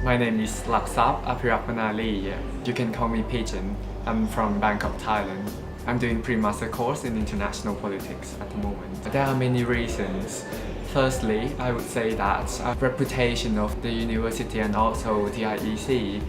My name is Laksup Apirakvanalee. You can call me Pigeon. I'm from Bangkok, Thailand. I'm doing pre-master course in international politics at the moment. There are many reasons. Firstly, I would say that reputation of the university and also the IEC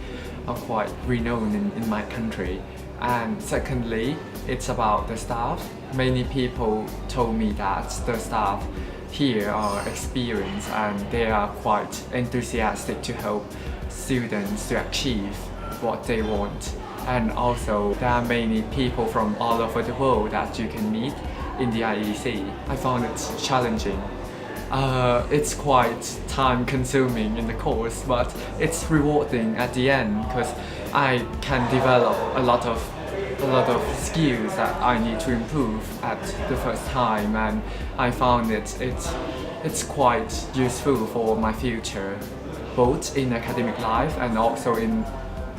are quite renowned in my country. And secondly, it's about the staff. Many people told me that the staff here are experienced and they are quite enthusiastic to help students to achieve what they want. And also, there are many people from all over the world that you can meet in the IEC. I found it challenging. It's quite time-consuming in the course, but it's rewarding at the end because I can develop a lot of skills that I need to improve at the first time, and I found it's quite useful for my future, both in academic life and also in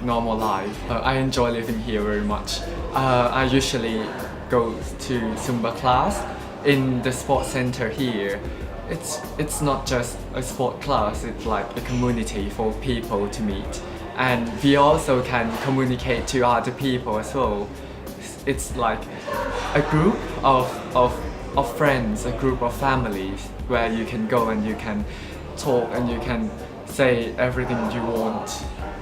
normal life. I enjoy living here very much. I usually go to Zumba class in the sports center here. It's not just a sport class, it's like a community for people to meet. And we also can communicate to other people as well. It's like a group of friends, a group of families where you can go and you can talk and you can say everything you want.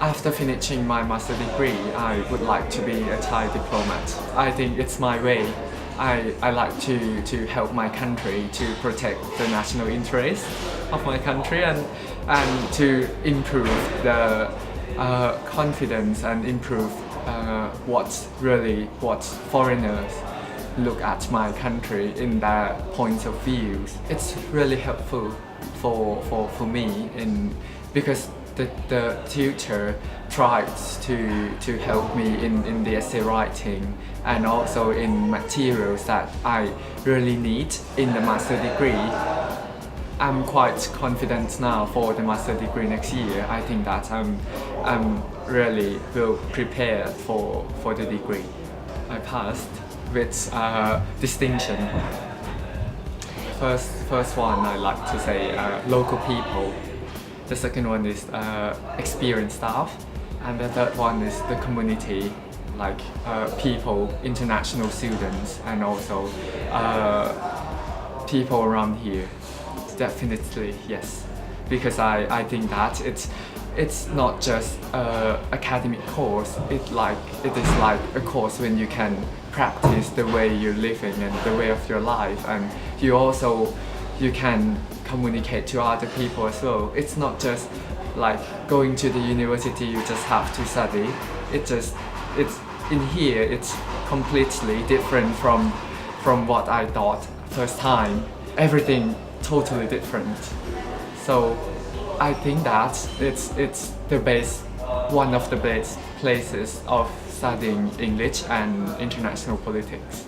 After finishing my master degree, I would like to be a Thai diplomat. I think it's my way. I like to help my country to protect the national interest of my country and to improve the confidence and improve what foreigners look at my country in their points of views. It's really helpful for me because the tutor tries to help me in the essay writing and also in materials that I really need in the master degree. I'm quite confident now for the master degree next year. I think that I'm really well prepared for the degree. I passed with distinction. First one I like to say local people. The second one is experienced staff, and the third one is the community, like people, international students, and also people around here. Definitely yes, because I think that it's not just academic course. It is like a course when you can practice the way you're living and the way of your life, and you can communicate to other people as well. It's not just like going to the university, you just have to study. It's in here, it's completely different from what I thought first time. Everything totally different. So I think that it's one of the best places of studying English and international politics.